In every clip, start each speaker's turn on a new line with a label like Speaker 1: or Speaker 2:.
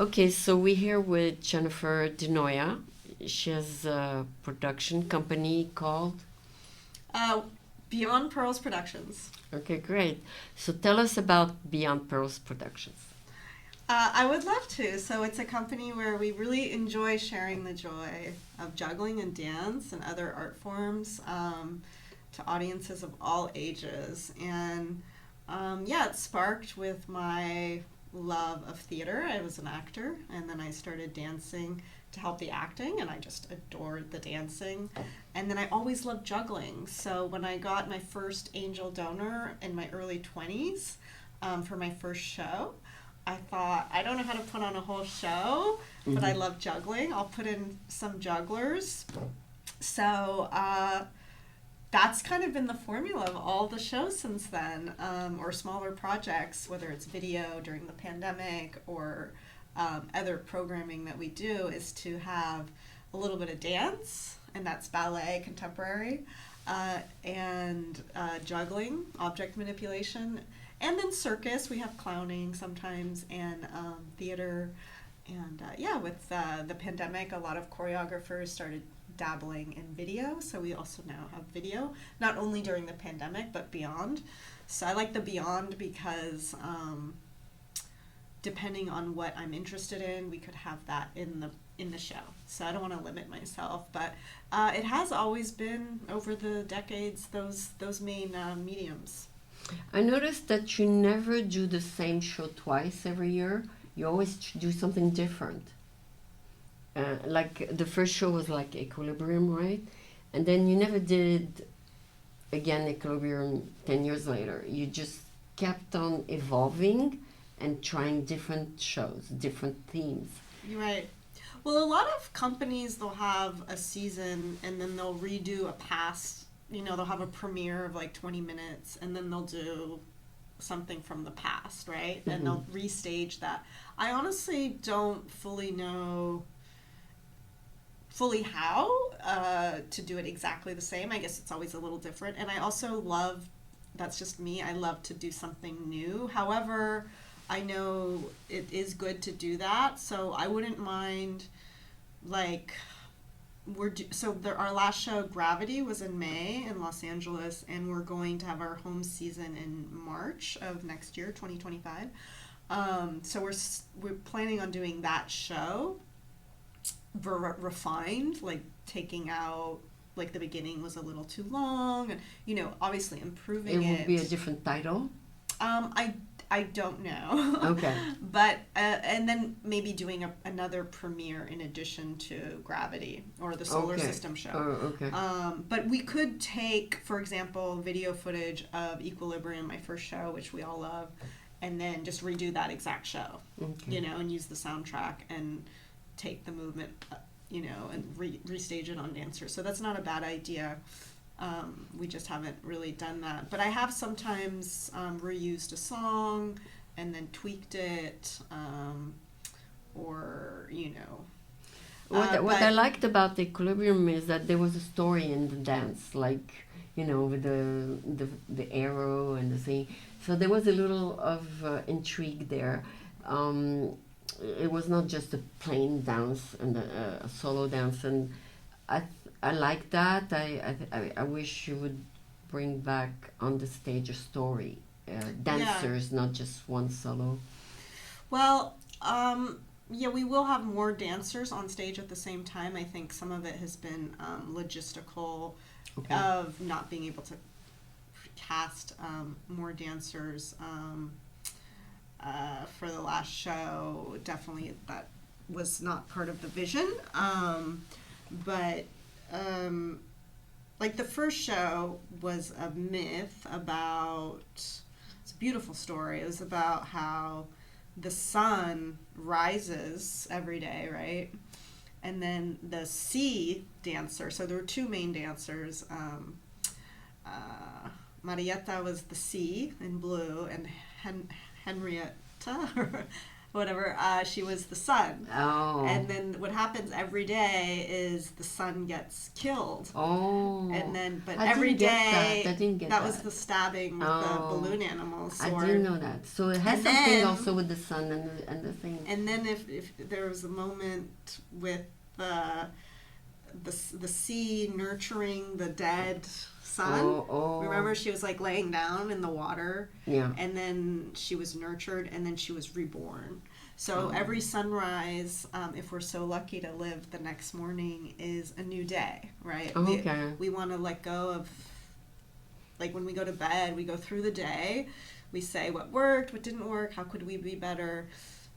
Speaker 1: Okay, so we're here with Jennifer Dinoia. She has a production company called.
Speaker 2: Uh, Beyond Pearls Productions.
Speaker 1: Okay, great. So tell us about Beyond Pearls Productions.
Speaker 2: I would love to. So it's a company where we really enjoy sharing the joy of juggling and dance and other art forms to audiences of all ages. And it sparked with my love of theater. I was an actor, and then I started dancing to help the acting, and I just adored the dancing. And then I always loved juggling. So when I got my first angel donor in my early 20s for my first show, I thought, I don't know how to put on a whole show, but I love juggling. I'll put in some jugglers. So that's kind of been the formula of all the shows since then, or smaller projects, whether it's video during the pandemic or other programming that we do, is to have a little bit of dance, and that's ballet, contemporary, and juggling, object manipulation, and then circus. We have clowning sometimes, and theater. And with the pandemic, a lot of choreographers started dabbling in video, so we also now have video, not only during the pandemic, but beyond. So I like the beyond because depending on what I'm interested in, we could have that in the show. So I don't want to limit myself, but it has always been, over the decades, those main mediums.
Speaker 1: I noticed that you never do the same show twice every year. You always do something different. Like the first show was like Equilibrium, right? And then you never did again Equilibrium 10 years later. You just kept on evolving and trying different shows, different themes.
Speaker 2: Right. Well, a lot of companies, they'll have a season and then they'll redo a past, they'll have a premiere of like 20 minutes and then they'll do something from the past, right? And they'll restage that. I honestly don't fully know how to do it exactly the same. I guess it's always a little different. And I also love, that's just me, I love to do something new. However, I know it is good to do that, so I wouldn't mind, like, our last show, Gravity, was in May in Los Angeles, and we're going to have our home season in March of next year, 2025. So we're planning on doing that show refined, like taking out, like the beginning was a little too long, and obviously improving it.
Speaker 1: It would be a different title.
Speaker 2: I don't know.
Speaker 1: Okay.
Speaker 2: But and then maybe doing another premiere in addition to Gravity or the Solar System show.
Speaker 1: Oh, okay.
Speaker 2: But we could take, for example, video footage of Equilibrium, my first show, which we all love, and then just redo that exact show.
Speaker 1: Okay.
Speaker 2: And use the soundtrack and take the movement, and restage it on dancers. So that's not a bad idea. We just haven't really done that. But I have sometimes reused a song and then tweaked it, or.
Speaker 1: What I liked about the Equilibrium is that there was a story in the dance, like, with the arrow and the thing. So there was a little of intrigue there. It was not just a plain dance and a solo dance, and I like that. I wish you would bring back on the stage a story, dancers, not just one solo.
Speaker 2: Well, we will have more dancers on stage at the same time. I think some of it has been logistical, of not being able to cast more dancers for the last show. Definitely that was not part of the vision. But like the first show was a myth about, it's a beautiful story. It was about how the sun rises every day, right? And then the sea dancer, so there were two main dancers. Marietta was the sea in blue, and Henrietta, whatever, she was the sun.
Speaker 1: Oh.
Speaker 2: And then what happens every day is the sun gets killed.
Speaker 1: Oh.
Speaker 2: And then, but
Speaker 1: I
Speaker 2: every
Speaker 1: didn't get
Speaker 2: day,
Speaker 1: that. I didn't get
Speaker 2: that was the stabbing with the
Speaker 1: Oh.
Speaker 2: balloon animal sword.
Speaker 1: I didn't know that. So it has
Speaker 2: And
Speaker 1: something
Speaker 2: then-
Speaker 1: also with the sun and the thing.
Speaker 2: And then if there was a moment with the sea nurturing the dead sun.
Speaker 1: Oh.
Speaker 2: Remember, she was like laying down in the water,
Speaker 1: Yeah.
Speaker 2: and then she was nurtured, and then she was reborn. So every sunrise, if we're so lucky to live the next morning, is a new day, right?
Speaker 1: Okay.
Speaker 2: We want to let go of, like when we go to bed, we go through the day, we say what worked, what didn't work, how could we be better.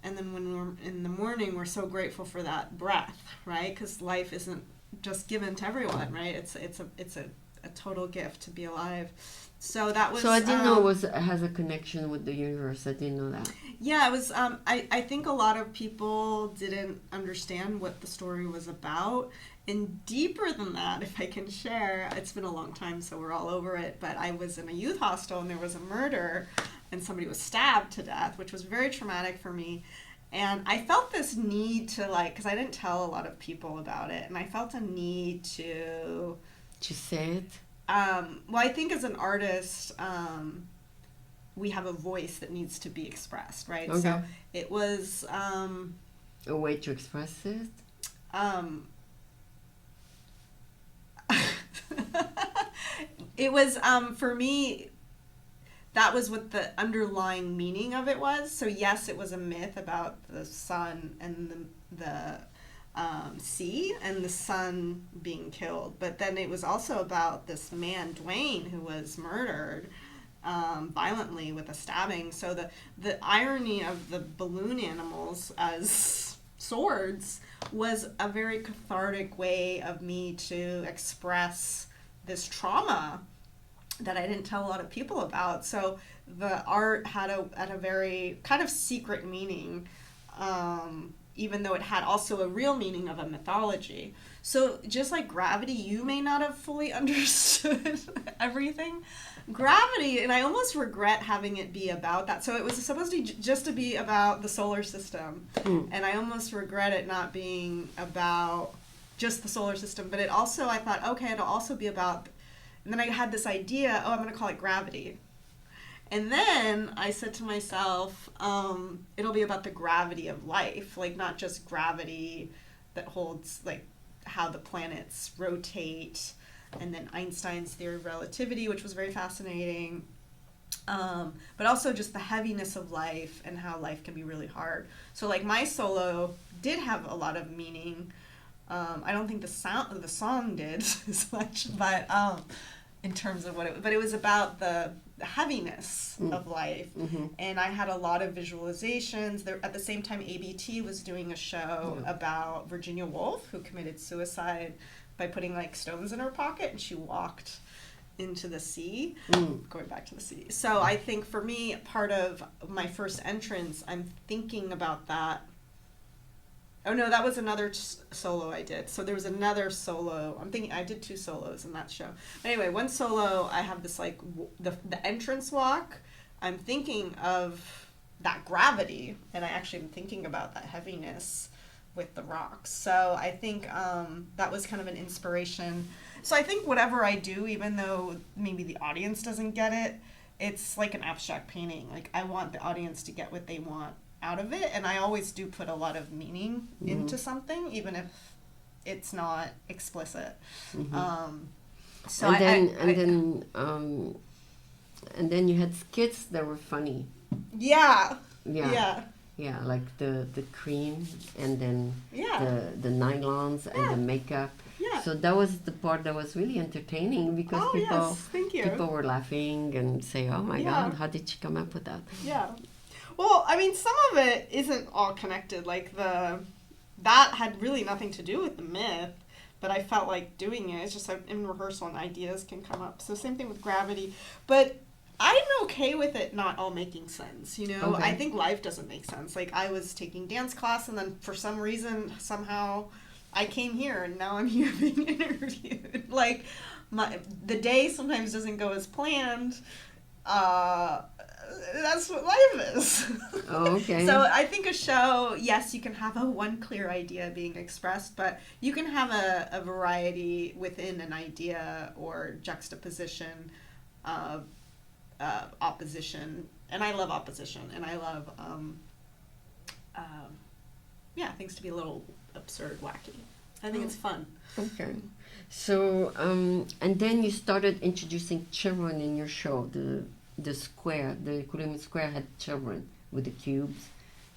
Speaker 2: And then when we're in the morning, we're so grateful for that breath, right? Because life isn't just given to everyone, right? It's a total gift to be alive. So that was.
Speaker 1: So I didn't know it has a connection with the universe. I didn't know that.
Speaker 2: Yeah, it was. I think a lot of people didn't understand what the story was about, and deeper than that, if I can share, it's been a long time, so we're all over it. But I was in a youth hostel, and there was a murder, and somebody was stabbed to death, which was very traumatic for me. And I felt this need to, like, because I didn't tell a lot of people about it, and I felt a need to.
Speaker 1: To say it.
Speaker 2: Well, I think as an artist, we have a voice that needs to be expressed, right?
Speaker 1: Okay.
Speaker 2: So it was.
Speaker 1: A way to express it.
Speaker 2: It was for me. That was what the underlying meaning of it was. So yes, it was a myth about the sun and the sea and the sun being killed. But then it was also about this man, Dwayne, who was murdered violently with a stabbing. So the irony of the balloon animals as swords was a very cathartic way of me to express this trauma that I didn't tell a lot of people about. So the art had a very kind of secret meaning, even though it had also a real meaning of a mythology. So just like gravity, you may not have fully understood everything. Gravity, and I almost regret having it be about that. So it was supposed to just to be about the solar system, and I almost regret it not being about just the solar system. But it also, I thought, okay, it'll also be about. And then I had this idea, I'm going to call it gravity. And then I said to myself, it'll be about the gravity of life, like not just gravity that holds like how the planets rotate, and then Einstein's theory of relativity, which was very fascinating, but also just the heaviness of life and how life can be really hard. So like my solo did have a lot of meaning. I don't think the song did as much, but in terms of but it was about the heaviness of life, and I had a lot of visualizations. There at the same time, ABT was doing a show about Virginia Woolf, who committed suicide by putting like stones in her pocket, and she walked into the sea, going back to the sea. So I think for me, part of my first entrance, I'm thinking about that. Oh no, that was another solo I did. So there was another solo. I'm thinking I did 2 solos in that show. But anyway, one solo, I have this like the entrance walk. I'm thinking of that gravity, and I actually am thinking about that heaviness with the rocks. So I think that was kind of an inspiration. So I think whatever I do, even though maybe the audience doesn't get it, it's like an abstract painting. Like I want the audience to get what they want out of it, and I always do put a lot of meaning into something, even if it's not explicit. So and
Speaker 1: then you had skits that were funny.
Speaker 2: Yeah.
Speaker 1: Yeah, like the cream, and then the nylons and the makeup.
Speaker 2: Yeah.
Speaker 1: So that was the part that was really entertaining, because people were laughing and say, "Oh my God, how did she come up with that?"
Speaker 2: Yeah. Well, I mean, some of it isn't all connected. Like that had really nothing to do with the myth, but I felt like doing it. It's just like in rehearsal and ideas can come up. So same thing with gravity. But I'm okay with it not all making sense, you know?
Speaker 1: Okay.
Speaker 2: I think life doesn't make sense. Like I was taking dance class, and then for some reason, somehow I came here, and now I'm here being interviewed. Like the day sometimes doesn't go as planned. that's what life is.
Speaker 1: Oh, okay.
Speaker 2: So I think a show, yes, you can have one clear idea being expressed, but you can have a variety within an idea or juxtaposition of opposition. And I love opposition, and I love things to be a little absurd, wacky. I think it's fun.
Speaker 1: Okay. So, and then you started introducing children in your show. The square, the Equilibrium Square had children with the cubes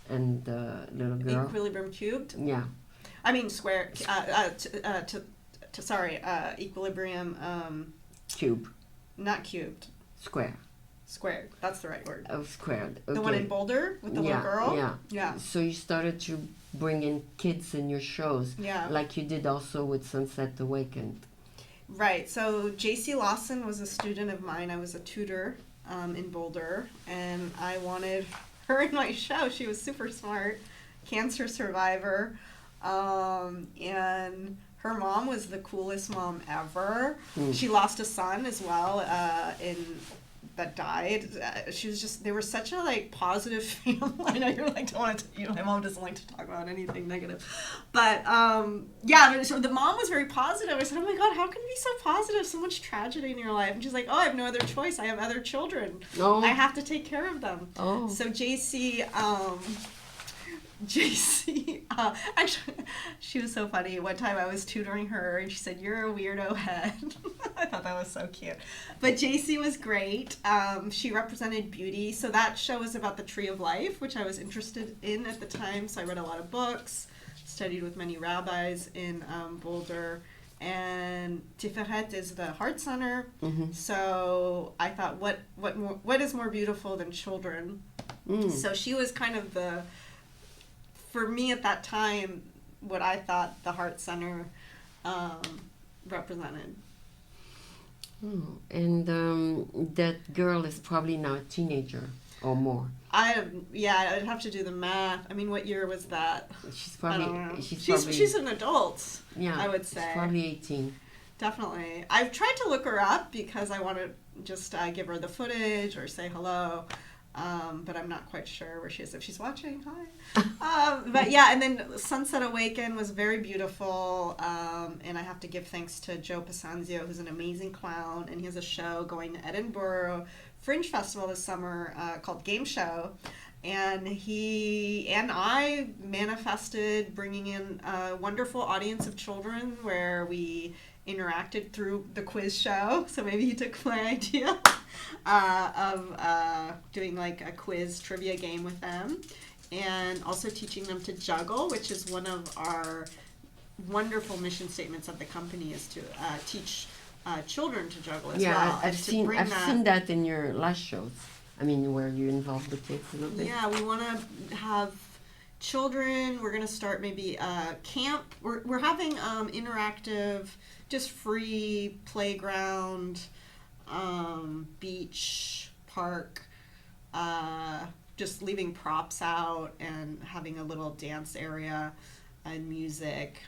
Speaker 1: and the little girl.
Speaker 2: Equilibrium cubed?
Speaker 1: Yeah.
Speaker 2: I mean square, Equilibrium...
Speaker 1: Cube.
Speaker 2: Not cubed.
Speaker 1: Square.
Speaker 2: Squared. That's the right word.
Speaker 1: Oh, squared. Okay.
Speaker 2: The one in Boulder with the little girl?
Speaker 1: Yeah.
Speaker 2: Yeah.
Speaker 1: So you started to bring in kids in your shows.
Speaker 2: Yeah.
Speaker 1: Like you did also with Sunset Awakened.
Speaker 2: Right. So J.C. Lawson was a student of mine. I was a tutor in Boulder, and I wanted her in my show. She was super smart, cancer survivor, and her mom was the coolest mom ever. She lost a son as well that died. She was just, they were such a positive family. I know you're don't want to, my mom doesn't like to talk about anything negative, but so the mom was very positive. I said, oh my God, how can you be so positive? So much tragedy in your life. And she's like, oh, I have no other choice. I have other children.
Speaker 1: Oh.
Speaker 2: I have to take care of them.
Speaker 1: Oh.
Speaker 2: So JC, actually, she was so funny. One time I was tutoring her, and she said, "You're a weirdo head." I thought that was so cute. But JC was great. She represented beauty. So that show was about the Tree of Life, which I was interested in at the time. So I read a lot of books, studied with many rabbis in Boulder. And Tiferet is the heart center. Mm-hmm. So I thought, what is more beautiful than children? So she was kind of for me at that time, what I thought the heart center represented.
Speaker 1: Oh, and that girl is probably now a teenager or more.
Speaker 2: I'd have to do the math. I mean, what year was that?
Speaker 1: She's probably,
Speaker 2: I don't know.
Speaker 1: she's
Speaker 2: She's an adult.
Speaker 1: Yeah,
Speaker 2: I would say.
Speaker 1: She's probably 18.
Speaker 2: Definitely. I've tried to look her up because I want to just give her the footage or say hello. But I'm not quite sure where she is. If she's watching, hi. But yeah, and then Sunset Awaken was very beautiful. And I have to give thanks to Joe Pasanzio, who's an amazing clown. And he has a show going to Edinburgh Fringe Festival this summer called Game Show. And he and I manifested bringing in a wonderful audience of children where we interacted through the quiz show. So maybe he took my idea of doing a quiz trivia game with them, and also teaching them to juggle, which is one of our wonderful mission statements of the company, is to teach children to juggle as well.
Speaker 1: Yeah, I've seen that in your last shows. I mean, where you involve the kids a little bit.
Speaker 2: Yeah, we want to have children. We're going to start maybe camp. We're having interactive, just free playground, beach, park, just leaving props out and having a little dance area and music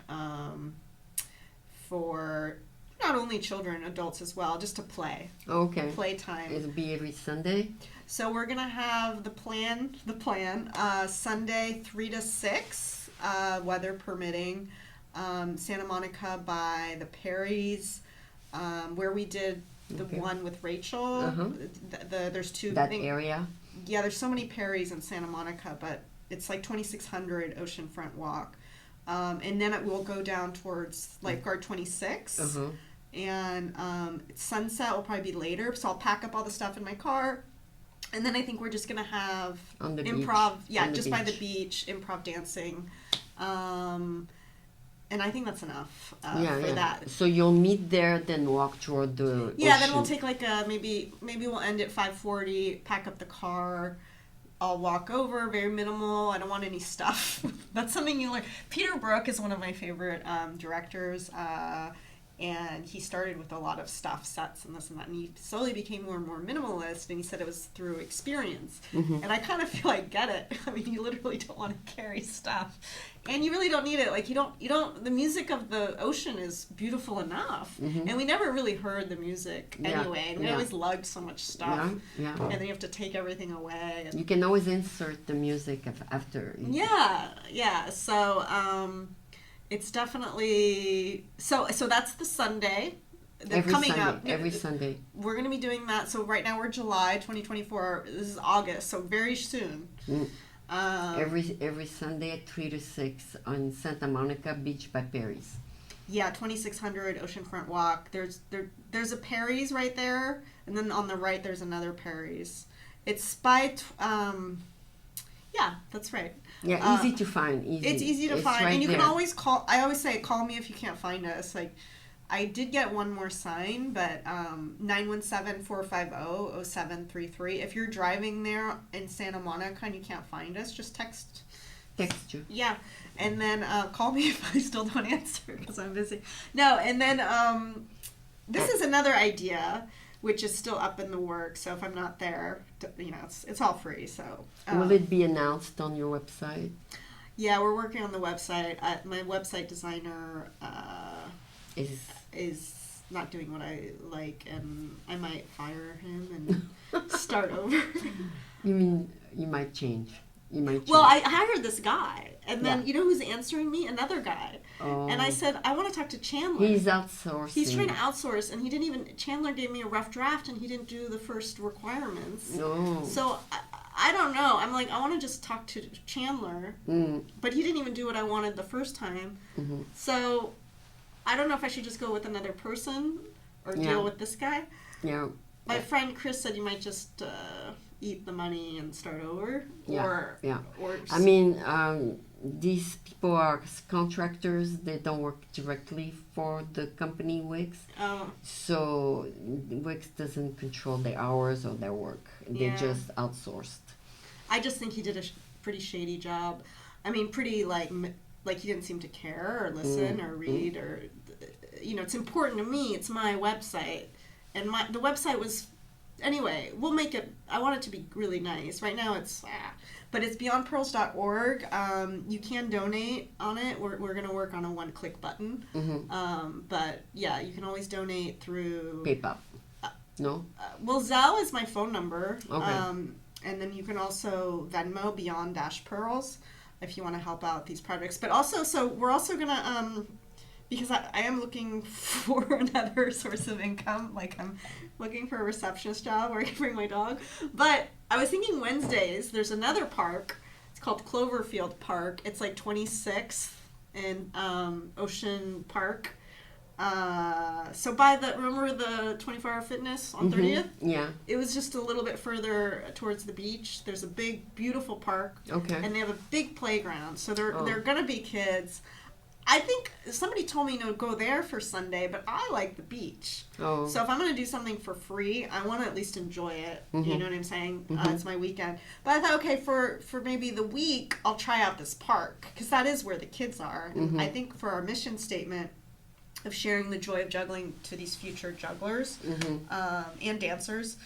Speaker 2: for not only children, adults as well, just to play.
Speaker 1: Okay.
Speaker 2: Playtime.
Speaker 1: It'll be every Sunday?
Speaker 2: So we're going to have the plan, Sunday 3 to 6, weather permitting, Santa Monica by the Perrys, where we did the one with Rachel.
Speaker 1: Uh-huh.
Speaker 2: There's two.
Speaker 1: That area?
Speaker 2: Yeah, there's so many Perrys in Santa Monica, but it's 2600 Oceanfront Walk. And then it will go down towards Lifeguard 26. Uh-huh. And sunset will probably be later, so I'll pack up all the stuff in my car. And then I think we're just going to have improv, just by the beach, improv dancing. And I think that's enough for that.
Speaker 1: So you'll meet there, then walk toward the ocean.
Speaker 2: Then we'll take maybe we'll end at 5:40, pack up the car. I'll walk over, very minimal. I don't want any stuff. That's something you learn. Peter Brook is one of my favorite directors. And he started with a lot of stuff, sets and this and that, and he slowly became more and more minimalist, and he said it was through experience. And I kind of feel I get it. I mean, you literally don't want to carry stuff, and you really don't need it. Like, you don't, the music of the ocean is beautiful enough, and we never really heard the music anyway, and we always lugged so much stuff, and then you have to take everything away. And
Speaker 1: you can always insert the music after.
Speaker 2: So, it's definitely so that's the Sunday. Every Sunday. We're going to be doing that. So right now we're July 2024. This is August, so very soon.
Speaker 1: Every Sunday at 3 to 6 on Santa Monica Beach by Perry's.
Speaker 2: Yeah, 2600 Oceanfront Walk. There's a Perry's right there, and then on the right there's another Perry's. It's by yeah, that's right.
Speaker 1: Yeah, easy to find.
Speaker 2: It's easy to find, right, and you can always call. I always say, call me if you can't find us. Like, I did get one more sign, but 917-450-0733. If you're driving there in Santa Monica and you can't find us, just text you. Yeah, and then call me if I still don't answer because I'm busy. No, and then this is another idea, which is still up in the works. So if I'm not there, it's all free. So
Speaker 1: will it be announced on your website?
Speaker 2: Yeah, we're working on the website. My website designer is not doing what I like, and I might fire him and start over.
Speaker 1: You mean you might change?
Speaker 2: Well, I hired this guy, and then you know who's answering me? Another guy. Oh. And I said, I want to talk to Chandler.
Speaker 1: He's outsourcing.
Speaker 2: He's trying to outsource, and Chandler gave me a rough draft, and he didn't do the first requirements.
Speaker 1: No.
Speaker 2: So I don't know. I'm like, I want to just talk to Chandler, but he didn't even do what I wanted the first time. So I don't know if I should just go with another person or deal with this guy.
Speaker 1: Yeah.
Speaker 2: My friend Chris said you might just eat the money and start over. Or
Speaker 1: I mean, these people are contractors. They don't work directly for the company Wix.
Speaker 2: Oh.
Speaker 1: So Wix doesn't control their hours or their work. They just outsourced.
Speaker 2: I just think he did a pretty shady job. I mean, pretty like he didn't seem to care or listen or read or, it's important to me. It's my website. And the website was, anyway, we'll make it, I want it to be really nice. Right now it's, but it's beyondpearls.org. You can donate on it. We're going to work on a one-click button. But yeah, you can always donate through
Speaker 1: PayPal. No?
Speaker 2: Well, Zelle is my phone number.
Speaker 1: Okay.
Speaker 2: And then you can also Venmo beyond-pearls if you want to help out these projects. But also, so we're also going to, because I am looking for another source of income. Like, I'm looking for a receptionist job where I can bring my dog. But I was thinking Wednesdays, there's another park. It's called Cloverfield Park. It's like 26th in Ocean Park. So remember the 24-hour fitness on 30th?
Speaker 1: Yeah.
Speaker 2: It was just a little bit further towards the beach. There's a big, beautiful park.
Speaker 1: Okay.
Speaker 2: And they have a big playground. So they're going to be kids. I think somebody told me to go there for Sunday, but I like the beach.
Speaker 1: Oh.
Speaker 2: So if I'm going to do something for free, I want to at least enjoy it. You know what I'm saying? It's my weekend. But I thought, okay, for maybe the week, I'll try out this park, because that is where the kids are. I think for our mission statement of sharing the joy of juggling to these future jugglers and dancers,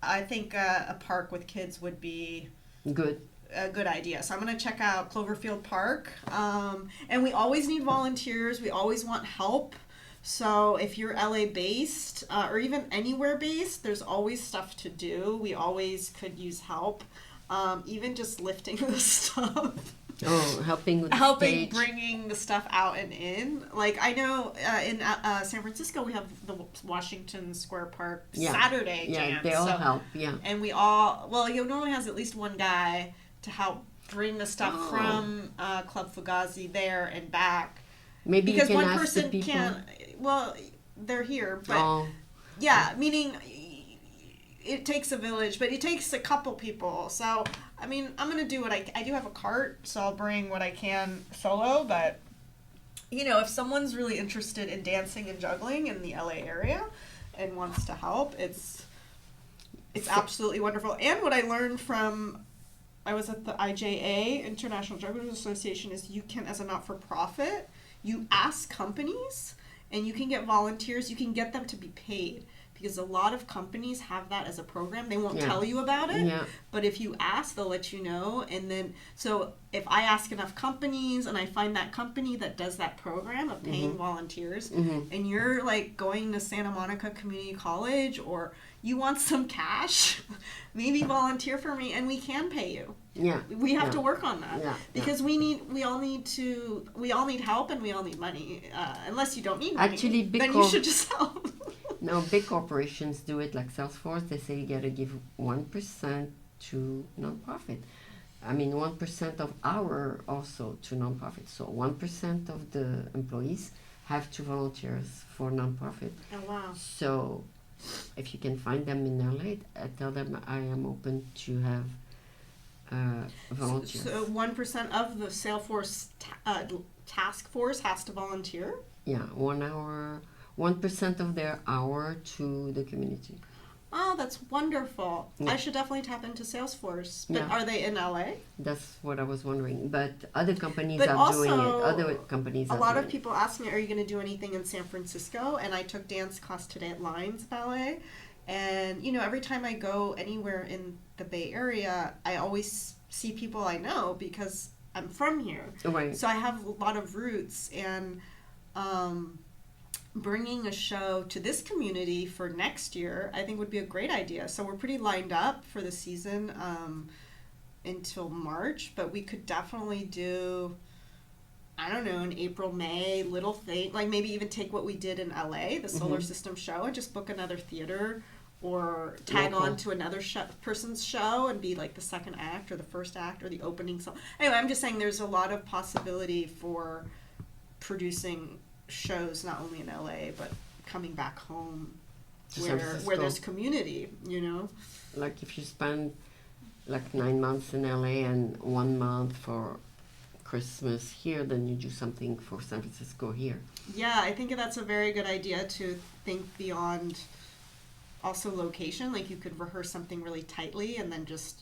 Speaker 2: I think a park with kids would be a good idea. So I'm going to check out Cloverfield Park. And we always need volunteers. We always want help. So if you're LA based or even anywhere based, there's always stuff to do. We always could use help. Even just lifting the stuff.
Speaker 1: Helping with
Speaker 2: helping bringing the stuff out and in. Like, I know in San Francisco we have the Washington Square Park Saturday jam.
Speaker 1: Yeah, they all help. Yeah.
Speaker 2: And we all, you normally has at least one guy to help bring the stuff from Club Fugazi there and back.
Speaker 1: Maybe
Speaker 2: because
Speaker 1: you can
Speaker 2: one
Speaker 1: ask
Speaker 2: person
Speaker 1: the people.
Speaker 2: can't. Well, they're here, but yeah, meaning it takes a village, but it takes a couple people. So I mean, I'm gonna do what I do have a cart, so I'll bring what I can solo. But if someone's really interested in dancing and juggling in the LA area and wants to help, it's absolutely wonderful. And what I learned I was at the IJA, International Jugglers Association, is you can, as a not-for-profit, you ask companies and you can get volunteers. You can get them to be paid. Because a lot of companies have that as a program. They won't tell you about it, but if you ask, they'll let you know. And then, so if I ask enough companies and I find that company that does that program of paying volunteers, and you're like going to Santa Monica Community College, or you want some cash, maybe volunteer for me and we can pay you. We have to work on that because we all need help and we all need money. Unless you don't need money,
Speaker 1: actually,
Speaker 2: then you should just help.
Speaker 1: No, big corporations do it like Salesforce. They say you got to give 1% to nonprofit. I mean, 1% of our also to nonprofit. So 1% of the employees have to volunteers for nonprofit.
Speaker 2: Oh, wow.
Speaker 1: So if you can find them in LA, I tell them I am open to have volunteers.
Speaker 2: So 1% of the Salesforce task force has to volunteer?
Speaker 1: Yeah, 1 hour. 1% of their hour to the community.
Speaker 2: Oh, that's wonderful. I should definitely tap into Salesforce. But are they in LA?
Speaker 1: That's what I was wondering. But other companies are doing it. Other companies are doing it.
Speaker 2: A lot of people ask me, are you going to do anything in San Francisco? And I took dance class today at Lines Ballet. And, every time I go anywhere in the Bay Area, I always see people I know because I'm from here.
Speaker 1: Right.
Speaker 2: So I have a lot of roots. And bringing a show to this community for next year, I think would be a great idea. So we're pretty lined up for the season until March, but we could definitely do, I don't know, in April, May, little thing, like maybe even take what we did in LA, the Solar System show, and just book another theater or tag on to another person's show and be like the second act or the first act or the opening song. Anyway, I'm just saying there's a lot of possibility for producing shows not only in LA but coming back home where there's community,
Speaker 1: Like if you spend like 9 months in LA and 1 month for Christmas here, then you do something for San Francisco here.
Speaker 2: Yeah, I think that's a very good idea to think beyond also location. Like you could rehearse something really tightly and then just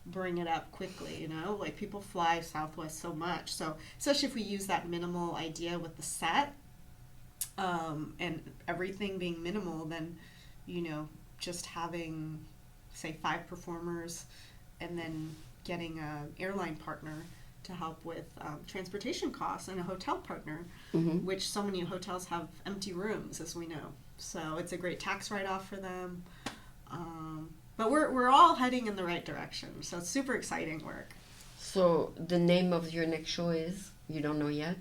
Speaker 2: bring it up quickly, like people fly Southwest so much. So especially if we use that minimal idea with the set, and everything being minimal, then, just having, say, 5 performers and then getting an airline partner to help with transportation costs and a hotel partner, which so many hotels have empty rooms, as we know. So it's a great tax write-off for them. But we're all heading in the right direction. So it's super exciting work.
Speaker 1: So the name of your next show is? You don't know yet?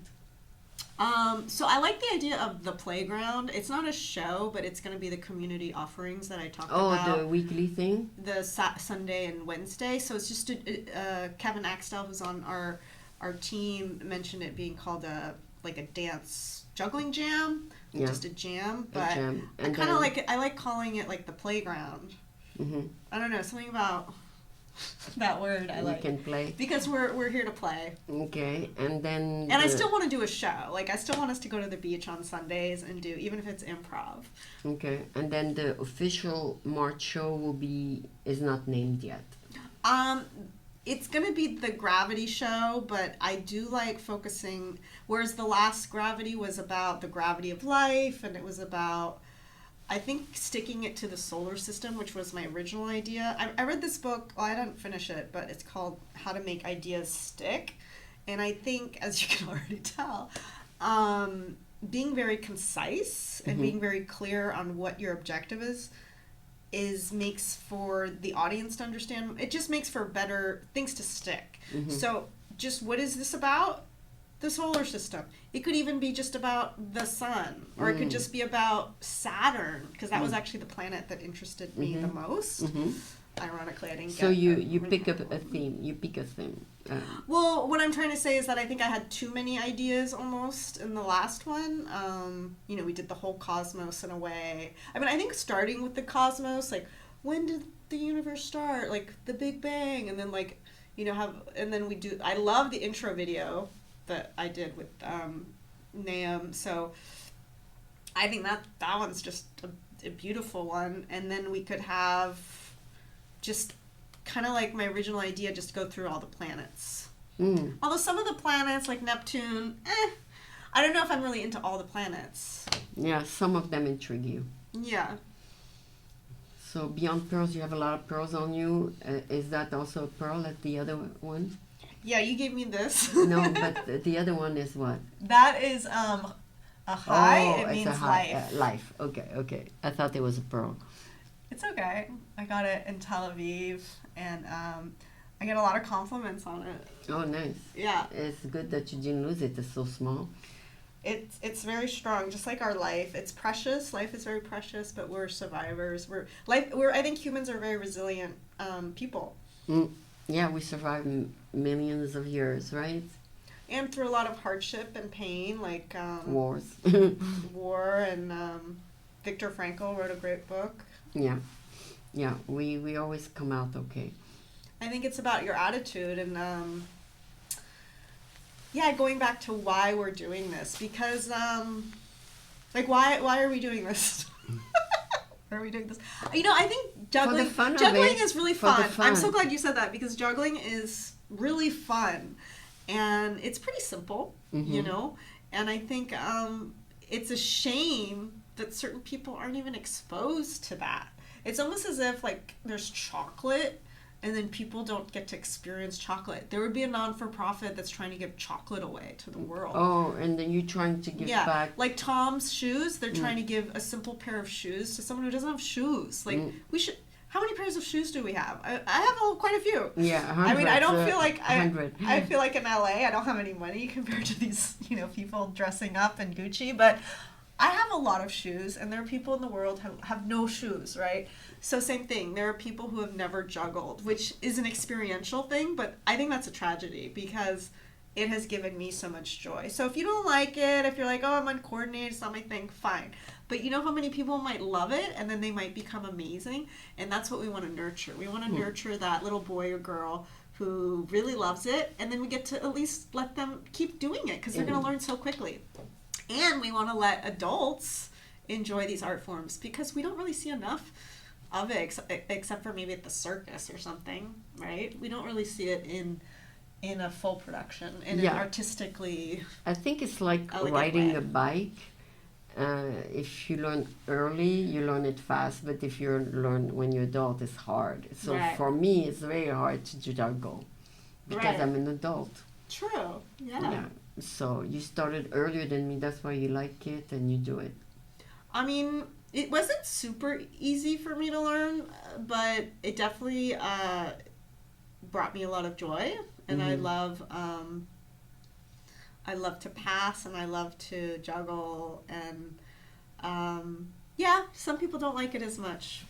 Speaker 2: So I like the idea of the playground. It's not a show, but it's going to be the community offerings that I talked about.
Speaker 1: Oh, the weekly thing?
Speaker 2: The Sunday and Wednesday. So it's just Kevin Axtell, who's on our team, mentioned it being called a dance juggling jam, just a jam. But I kind of I like calling it like the playground. I don't know, something about that word I like.
Speaker 1: You can play.
Speaker 2: Because we're here to play.
Speaker 1: Okay, and then...
Speaker 2: And I still want to do a show. Like, I still want us to go to the beach on Sundays and do, even if it's improv.
Speaker 1: Okay, and then the official March show is not named yet.
Speaker 2: It's going to be the Gravity show, but I do like focusing, whereas the last Gravity was about the gravity of life, and it was about, I think, sticking it to the solar system, which was my original idea. I read this book, well, I didn't finish it, but it's called How to Make Ideas Stick. And I think, as you can already tell, being very concise and being very clear on what your objective is makes for the audience to understand. It just makes for better things to stick. So just what is this about? The solar system. It could even be just about the sun, or it could just be about Saturn, because that was actually the planet that interested me the most. Ironically, I didn't get.
Speaker 1: So you pick up a theme. You pick a theme.
Speaker 2: Well, what I'm trying to say is that I think I had too many ideas almost in the last one. We did the whole cosmos in a way. I mean, I think starting with the cosmos, like when did the universe start? Like the Big Bang, and then and then we do. I love the intro video that I did with Nam. So I think that one's just a beautiful one. And then we could have just kind of like my original idea, just go through all the planets. Although some of the planets, like Neptune, I don't know if I'm really into all the planets.
Speaker 1: Yeah, some of them intrigue you.
Speaker 2: Yeah.
Speaker 1: So beyond pearls, you have a lot of pearls on you. Is that also a pearl at the other one?
Speaker 2: Yeah, you gave me this.
Speaker 1: No, but the other one is what?
Speaker 2: That is a high.
Speaker 1: Oh,
Speaker 2: it
Speaker 1: it's
Speaker 2: means
Speaker 1: a high,
Speaker 2: life.
Speaker 1: life. Okay. I thought it was a pearl.
Speaker 2: It's okay. I got it in Tel Aviv, and I get a lot of compliments on it.
Speaker 1: Oh, nice.
Speaker 2: Yeah.
Speaker 1: It's good that you didn't lose it. It's so small.
Speaker 2: It's very strong, just like our life. It's precious. Life is very precious, but we're survivors. I think humans are very resilient people.
Speaker 1: Yeah, we survived millions of years, right?
Speaker 2: And through a lot of hardship and pain, like
Speaker 1: Wars.
Speaker 2: war, and Viktor Frankl wrote a great book.
Speaker 1: Yeah. We always come out okay.
Speaker 2: I think it's about your attitude, and going back to why we're doing this, because why are we doing this? Why are we doing this? I think juggling is really fun. I'm so glad you said that, because juggling is really fun, and it's pretty simple, and I think it's a shame that certain people aren't even exposed to that. It's almost as if like there's chocolate, and then people don't get to experience chocolate. There would be a non-for-profit that's trying to give chocolate away to the world.
Speaker 1: Oh, and then you're trying to give back.
Speaker 2: Like Tom's shoes, they're trying to give a simple pair of shoes to someone who doesn't have shoes. Like, we should... How many pairs of shoes do we have? I have quite a few.
Speaker 1: Yeah, 100.
Speaker 2: I mean, I don't feel like...
Speaker 1: 100.
Speaker 2: I feel like in LA, I don't have any money compared to these, people dressing up in Gucci, but I have a lot of shoes, and there are people in the world who have no shoes, right? So same thing. There are people who have never juggled, which is an experiential thing, but I think that's a tragedy because it has given me so much joy. So if you don't like it, if you're like, oh, I'm uncoordinated, it's not my thing, fine. But you know how many people might love it, and then they might become amazing, and that's what we want to nurture. We want to nurture that little boy or girl who really loves it, and then we get to at least let them keep doing it because they're going to learn so quickly. And we want to let adults enjoy these art forms because we don't really see enough of it, except for maybe at the circus or something, right? We don't really see it in a full production, in an artistically
Speaker 1: I think it's like riding a bike. If you learn early, you learn it fast, but if you learn when you're adult, it's hard. So for me, it's very hard to juggle because I'm an adult.
Speaker 2: True. Yeah.
Speaker 1: So you started earlier than me. That's why you like it and you do it.
Speaker 2: I mean, it wasn't super easy for me to learn, but it definitely brought me a lot of joy. And I love to pass, and I love to juggle, and some people don't like it as much.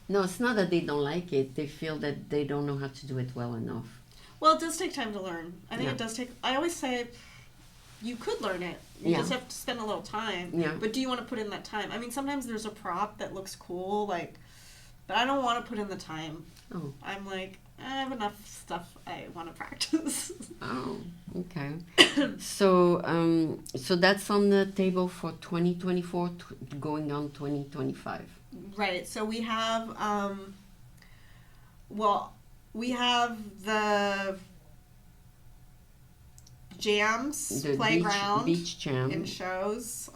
Speaker 1: No, it's not that they don't like it. They feel that they don't know how to do it well enough.
Speaker 2: Well, it does take time to learn. I think it does take... I always say you could learn it. You just have to spend a little time. Yeah. But do you want to put in that time? I mean, sometimes there's a prop that looks cool, but I don't want to put in the time. Oh. I'm like, I have enough stuff I want to practice.
Speaker 1: Oh, okay. So that's on the table for 2024, going on 2025.
Speaker 2: Right. So we have, we have the jams,
Speaker 1: the
Speaker 2: playground,
Speaker 1: beach jam,
Speaker 2: and shows.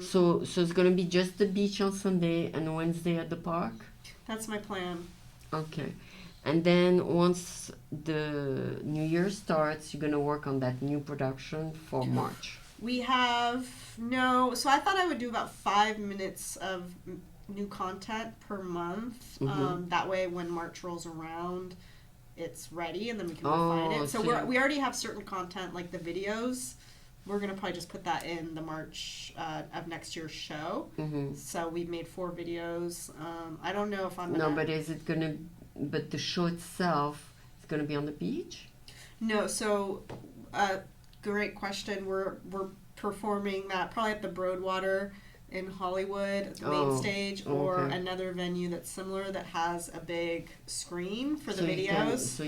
Speaker 1: So it's going to be just the beach on Sunday and Wednesday at the park?
Speaker 2: That's my plan.
Speaker 1: Okay. And then once the new year starts, you're going to work on that new production for March.
Speaker 2: So I thought I would do about 5 minutes of new content per month. That way when March rolls around, it's ready and then we can refine it. So we already have certain content like the videos. We're going to probably just put that in the March of next year's show. So we've made 4 videos. I don't know if I'm going to...
Speaker 1: No, but is it going to... But the show itself is going to be on the beach?
Speaker 2: No, so great question. We're performing that probably at the Broadwater in Hollywood at the main stage, or another venue that's similar that has a big screen for the videos.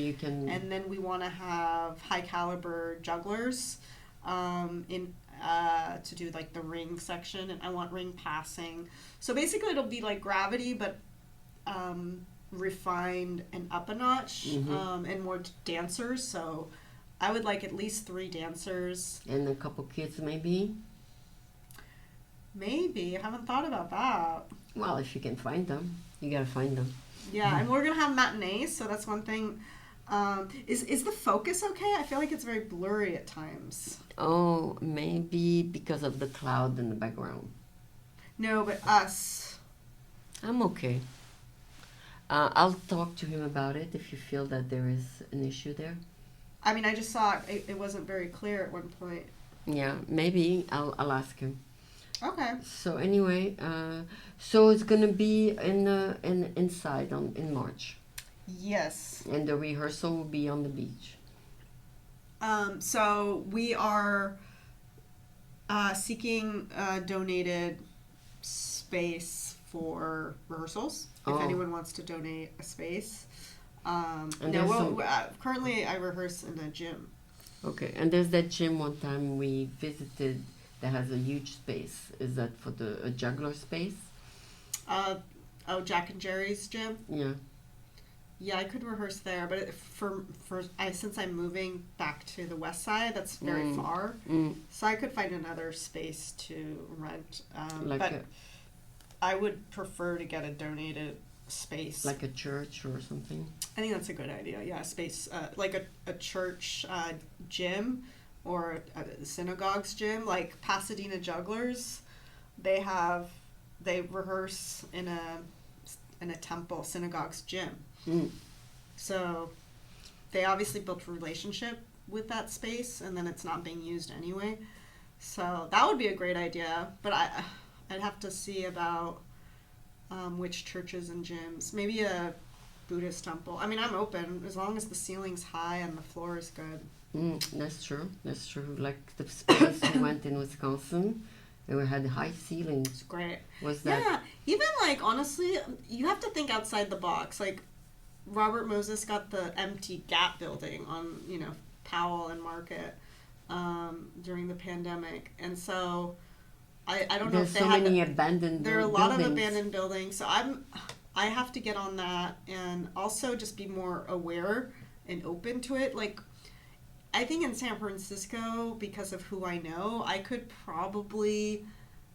Speaker 2: And then we want to have high caliber jugglers to do like the ring section, and I want ring passing. So basically it'll be like Gravity, but refined and up a notch, and more dancers. So I would like at least 3 dancers.
Speaker 1: And a couple kids maybe?
Speaker 2: Maybe. I haven't thought about that.
Speaker 1: Well, if you can find them, you gotta find them.
Speaker 2: Yeah, and we're gonna have matinees, so that's one thing. Is the focus okay? I feel like it's very blurry at times.
Speaker 1: Oh, maybe because of the cloud in the background.
Speaker 2: No, but us.
Speaker 1: I'm okay. I'll talk to him about it if you feel that there is an issue there.
Speaker 2: I mean, I just saw it wasn't very clear at one point.
Speaker 1: Yeah, maybe I'll ask him.
Speaker 2: Okay.
Speaker 1: So anyway, so it's gonna be inside in March,
Speaker 2: Yes.
Speaker 1: and the rehearsal will be on the beach.
Speaker 2: So we are seeking donated space for rehearsals. If anyone wants to donate a space. Currently I rehearse in a gym.
Speaker 1: Okay, and there's that gym one time we visited that has a huge space. Is that for a juggler space?
Speaker 2: Jack and Jerry's gym.
Speaker 1: Yeah.
Speaker 2: Yeah, I could rehearse there, but since I'm moving back to the west side, that's very far. So I could find another space to rent. I would prefer to get a donated space,
Speaker 1: like a church or something.
Speaker 2: I think that's a good idea. Yeah, space like a church gym or a synagogue's gym, like Pasadena Jugglers. They rehearse in a temple synagogue's gym. So they obviously built a relationship with that space, and then it's not being used anyway. So that would be a great idea, but I'd have to see about which churches and gyms. Maybe a Buddhist temple. I mean, I'm open as long as the ceiling's high and the floor is good.
Speaker 1: That's true. That's true. Like the space we went in Wisconsin, they had high ceilings.
Speaker 2: It's great.
Speaker 1: Was that?
Speaker 2: Yeah. Even like honestly, you have to think outside the box. Like Robert Moses got the empty Gap building on Powell and Market during the pandemic, and so I don't know if they
Speaker 1: so
Speaker 2: had
Speaker 1: many abandoned.
Speaker 2: There are a lot of abandoned buildings, so I have to get on that and also just be more aware and open to it. Like, I think in San Francisco, because of who I know, I could probably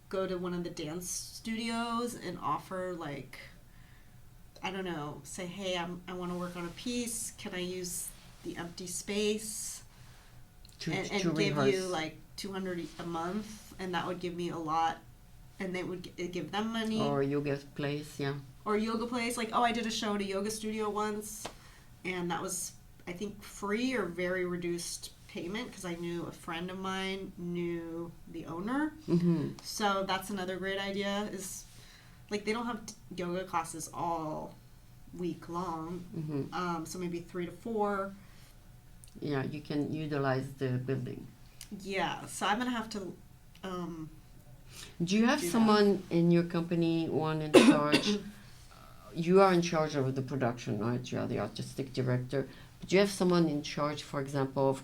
Speaker 2: go to one of the dance studios and offer, like, I don't know, say, hey, I want to work on a piece. Can I use the empty space? And give you like $200 a month, and that would give me a lot, and they would give them money.
Speaker 1: Or yoga place, yeah.
Speaker 2: Or yoga place, like, I did a show at a yoga studio once, and that was, I think, free or very reduced payment because I knew a friend of mine knew the owner. So that's another great idea. Is like they don't have yoga classes all week long, so maybe 3 to 4.
Speaker 1: Yeah, you can utilize the building.
Speaker 2: Yeah, so I'm gonna have to.
Speaker 1: Do you have someone in your company, one in charge? You are in charge of the production, right? You are the artistic director. But do you have someone in charge, for example, of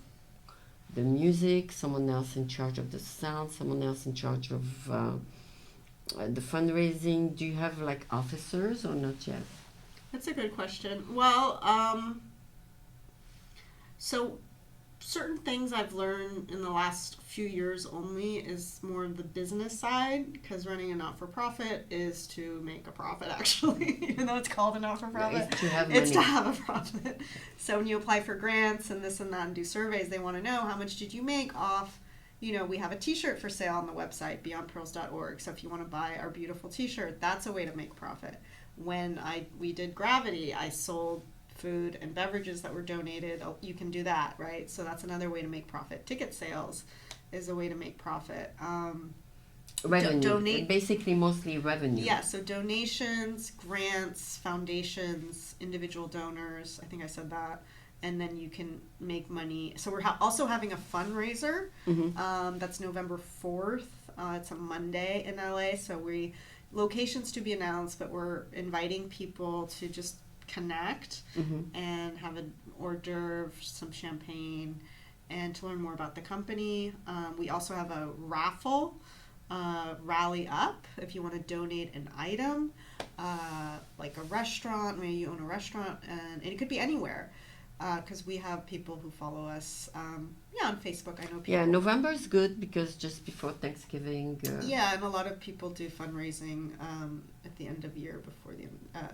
Speaker 1: the music, someone else in charge of the sound, someone else in charge of the fundraising? Do you have like officers or not yet?
Speaker 2: That's a good question. Well, so certain things I've learned in the last few years only is more of the business side, because running a not-for-profit is to make a profit, actually, even though it's called a not-for-profit. It's to have a profit. So when you apply for grants and this and that and do surveys, they want to know how much did you make off, we have a t-shirt for sale on the website, beyondpearls.org. So if you want to buy our beautiful t-shirt, that's a way to make profit. When we did Gravity, I sold food and beverages that were donated. You can do that, right? So that's another way to make profit. Ticket sales is a way to make profit.
Speaker 1: Revenue, basically mostly revenue.
Speaker 2: Yeah, so donations, grants, foundations, individual donors, I think I said that, and then you can make money. So we're also having a fundraiser. That's November 4th. It's a Monday in LA, so locations to be announced, but we're inviting people to just connect and have an hors d'oeuvre, some champagne, and to learn more about the company. We also have a raffle, Rally Up, if you want to donate an item, like a restaurant, maybe you own a restaurant, and it could be anywhere. because we have people who follow us, on Facebook. I know people.
Speaker 1: Yeah, November is good because just before Thanksgiving.
Speaker 2: Yeah, and a lot of people do fundraising at the end of year before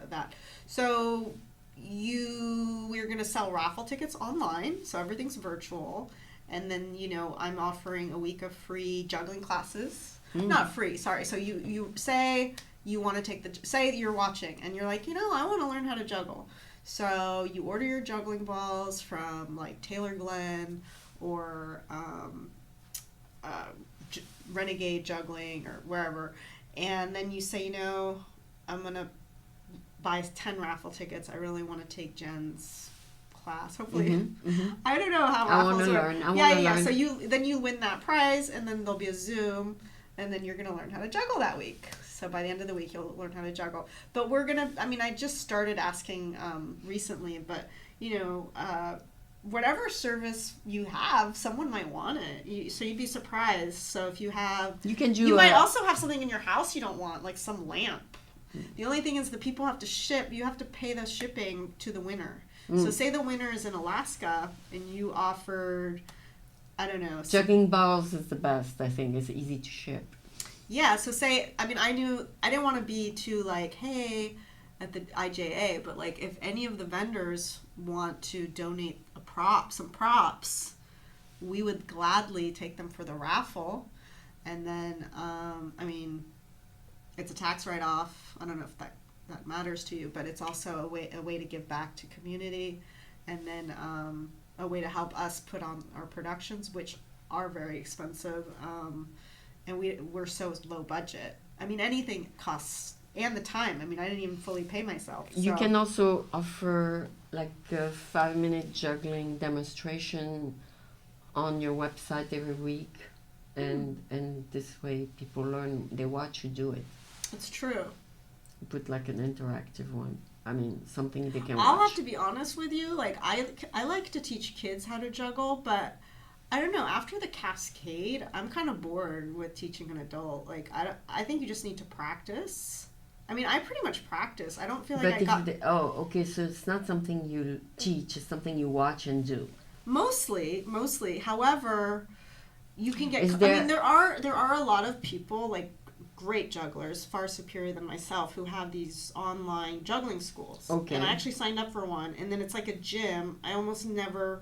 Speaker 2: that. So we're going to sell raffle tickets online, so everything's virtual. And then, I'm offering a week of free juggling classes. Not free, sorry. So you say you want to say you're watching and you're like, I want to learn how to juggle. So you order your juggling balls from like Taylor Glenn or Renegade Juggling or wherever. And then you say, I'm going to buy 10 raffle tickets. I really want to take Jenn's class. Hopefully. I don't know how raffles work. I want to learn. So you win that prize, and then there'll be a Zoom, and then you're going to learn how to juggle that week. So by the end of the week, you'll learn how to juggle. But I just started asking recently, but, whatever service you have, someone might want it. So you'd be surprised. So if you have... You might also have something in your house you don't want, like some lamp. The only thing is the people have to ship. You have to pay the shipping to the winner. So say the winner is in Alaska and you offered, I don't know.
Speaker 1: Juggling balls is the best, I think. It's easy to ship. Yeah,
Speaker 2: so say, I didn't want to be too like, hey, at the IJA, but like if any of the vendors want to donate some props, we would gladly take them for the raffle. And then, it's a tax write-off. I don't know if that matters to you, but it's also a way to give back to community, and then a way to help us put on our productions, which are very expensive, and we're so low budget. Anything costs, and the time. I didn't even fully pay myself. So.
Speaker 1: You can also offer like a 5-minute juggling demonstration on your website every week, and this way people learn. They watch you do it.
Speaker 2: It's true.
Speaker 1: Put like an interactive one. Something they can watch.
Speaker 2: I'll have to be honest with you. Like I like to teach kids how to juggle, but I don't know. After the Cascade, I'm kind of bored with teaching an adult. Like I think you just need to practice. I pretty much practice. I don't feel like
Speaker 1: okay. So it's not something you teach. It's something you watch and do.
Speaker 2: Mostly. However, you can get. There are a lot of people like. Great jugglers, far superior than myself, who have these online juggling schools. Okay. And I actually signed up for one, and then it's like a gym. I almost never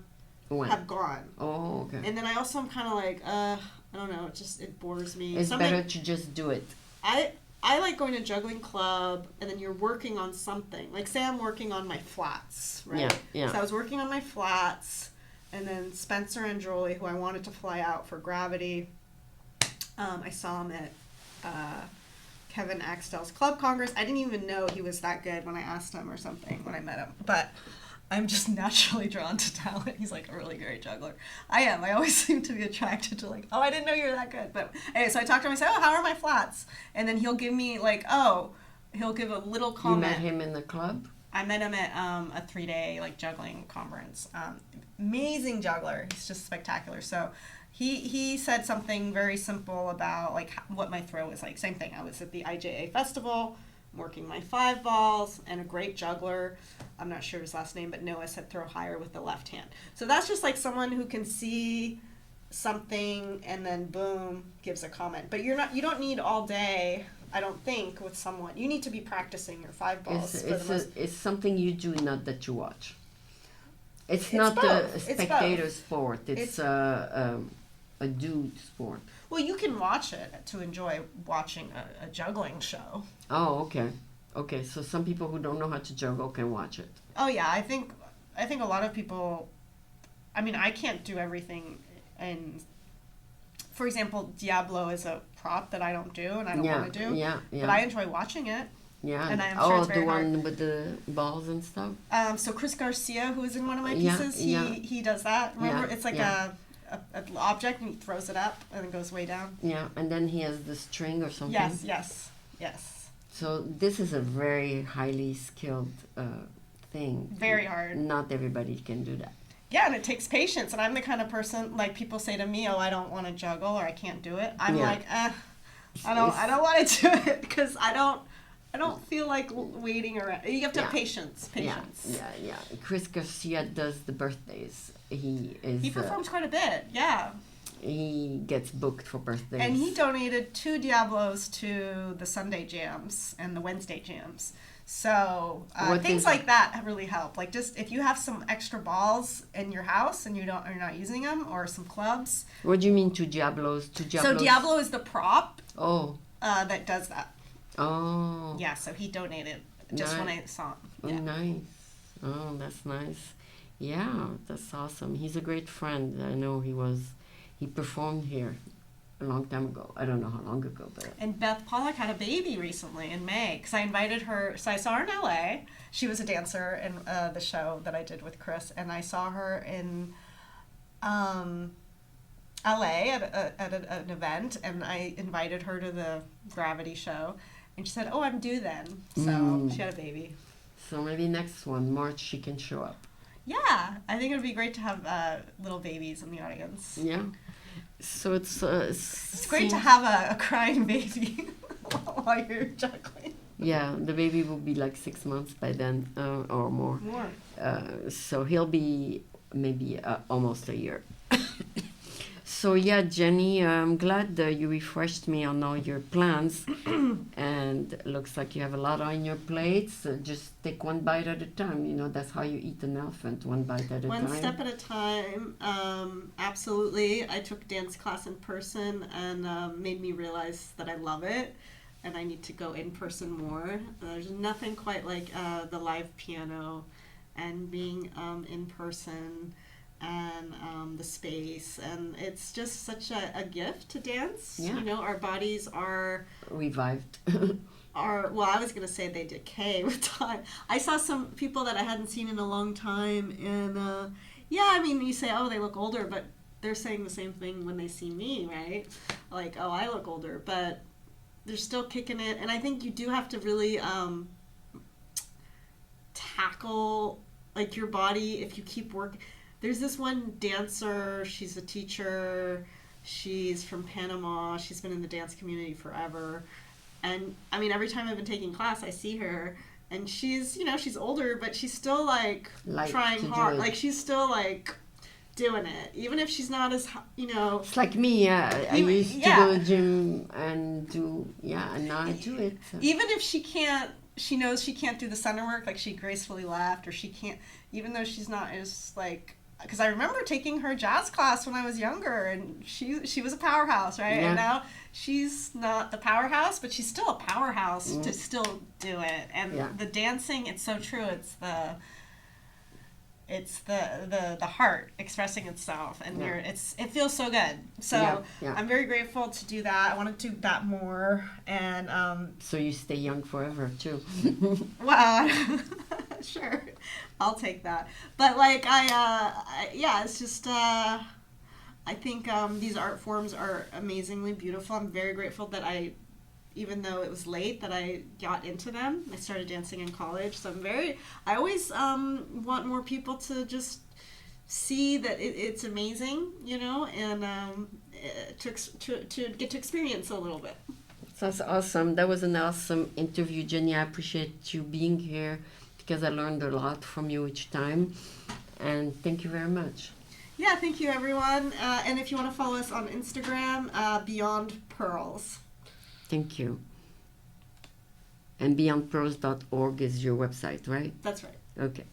Speaker 2: have gone.
Speaker 1: Oh, okay.
Speaker 2: And then I also am kind of like, I don't know, it bores me.
Speaker 1: It's better to just do it.
Speaker 2: I like going to juggling club, and then you're working on something. Like, say I'm working on my flats, right? Yeah. So I was working on my flats, and then Spencer and Jolie, who I wanted to fly out for Gravity, I saw him at Kevin Axtell's Club Congress. I didn't even know he was that good when I asked him or something when I met him. But I'm just naturally drawn to talent. He's like a really great juggler. I am. I always seem to be attracted to like, I didn't know you were that good. But anyway, so I talked to him. I said, how are my flats? And then he'll give me like, he'll give a little comment.
Speaker 1: You met him in the club?
Speaker 2: I met him at a 3-day like juggling conference. Amazing juggler. He's just spectacular. So he said something very simple about like what my throw is like. Same thing. I was at the IJA festival, working my 5 balls, and a great juggler. I'm not sure his last name, but Noah said throw higher with the left hand. So that's just like someone who can see something and then boom gives a comment. But you don't need all day. I don't think with someone. You need to be practicing your 5 balls.
Speaker 1: It's something you do, not that you watch. It's not a spectator sport. It's a dude sport.
Speaker 2: Well, you can watch it to enjoy watching a juggling show.
Speaker 1: Oh, okay. Okay, so some people who don't know how to juggle can watch it.
Speaker 2: Oh, yeah. I think a lot of people... I can't do everything. And, for example, Diablo is a prop that I don't do and I don't want to do. Yeah. But I enjoy watching it.
Speaker 1: Yeah.
Speaker 2: And I'm sure it's very hard.
Speaker 1: The one with the balls and stuff?
Speaker 2: So Chris Garcia, who is in one of my pieces, he does that. Remember? It's like an object and he throws it up and it goes way down.
Speaker 1: Yeah, and then he has the string or something.
Speaker 2: Yes.
Speaker 1: So this is a very highly skilled thing.
Speaker 2: Very hard.
Speaker 1: Not everybody can do that.
Speaker 2: Yeah, and it takes patience. And I'm the kind of person, like people say to me, I don't want to juggle or I can't do it. I'm like, I don't want to do it because I I don't feel like waiting around. You have to have patience.
Speaker 1: Yeah. Chris Garcia does the birthdays. He
Speaker 2: performs quite a bit. Yeah.
Speaker 1: He gets booked for birthdays.
Speaker 2: And he donated 2 Diablos to the Sunday jams and the Wednesday jams. So things like that really help. Like just if you have some extra balls in your house and you're not using them, or some clubs.
Speaker 1: What do you mean 2 Diablos? 2 Diablos?
Speaker 2: So Diablo is the prop.
Speaker 1: Oh.
Speaker 2: That does that.
Speaker 1: Oh.
Speaker 2: Yeah. So he donated just when I saw him.
Speaker 1: Oh,
Speaker 2: yeah.
Speaker 1: nice. Oh, that's nice. Yeah, that's awesome. He's a great friend. I know he performed here a long time ago. I don't know how long ago, but...
Speaker 2: And Beth Pollock had a baby recently in May, because I invited her. So I saw her in LA. She was a dancer in the show that I did with Chris, and I saw her in LA at an event, and I invited her to the Gravity show, and she said, "Oh, I'm due then." So she had a baby.
Speaker 1: So maybe next one, March, she can show up.
Speaker 2: Yeah, I think it would be great to have little babies in the audience.
Speaker 1: Yeah. So
Speaker 2: it's great to have a crying baby while you're juggling.
Speaker 1: Yeah, the baby will be like 6 months by then, or more. So he'll be maybe almost a year. So yeah, Jenny, I'm glad you refreshed me on all your plans, and it looks like you have a lot on your plate. So just take one bite at a time. You know, that's how you eat an elephant, one bite at a time.
Speaker 2: One step at a time. Absolutely. I took dance class in person, and made me realize that I love it, and I need to go in person more. There's nothing quite like the live piano, and being in person. And the space, and it's just such a gift to dance.
Speaker 1: Yeah.
Speaker 2: You know, our bodies are
Speaker 1: revived.
Speaker 2: I was gonna say they decay with time. I saw some people that I hadn't seen in a long time, and I mean, you say, oh, they look older, but they're saying the same thing when they see me, right? Like, oh, I look older, but they're still kicking it. And I think you do have to really tackle like your body if you keep working. There's this one dancer, she's a teacher, she's from Panama, she's been in the dance community forever. And I mean, every time I've been taking class, I see her, and she's older, but she's still like trying hard. Like she's still like doing it, even if she's not as, It's
Speaker 1: like me, I used to go to the gym and and now I do it. So.
Speaker 2: Even if she knows she can't do the center work, like she gracefully left, or she can't, even though she's not as like, because I remember taking her jazz class when I was younger, and she was a powerhouse, right?
Speaker 1: Yeah.
Speaker 2: And now she's not the powerhouse, but she's still a powerhouse to still do it. And the dancing, it's so true. It's the heart expressing itself, and it feels so good. So I'm very grateful to do that. I want to do that more, and
Speaker 1: so you stay young forever too.
Speaker 2: Well, sure, I'll take that. But like it's just I think these art forms are amazingly beautiful. I'm very grateful that even though it was late, that I got into them. I started dancing in college, so I always want more people to just see that it's amazing, and to get to experience a little bit.
Speaker 1: That's awesome. That was an awesome interview, Jenny. I appreciate you being here because I learned a lot from you each time, and thank you very much.
Speaker 2: Yeah, thank you, everyone. And if you want to follow us on Instagram, Beyond Pearls.
Speaker 1: Thank you. And beyondpearls.org is your website, right?
Speaker 2: That's right.
Speaker 1: Okay.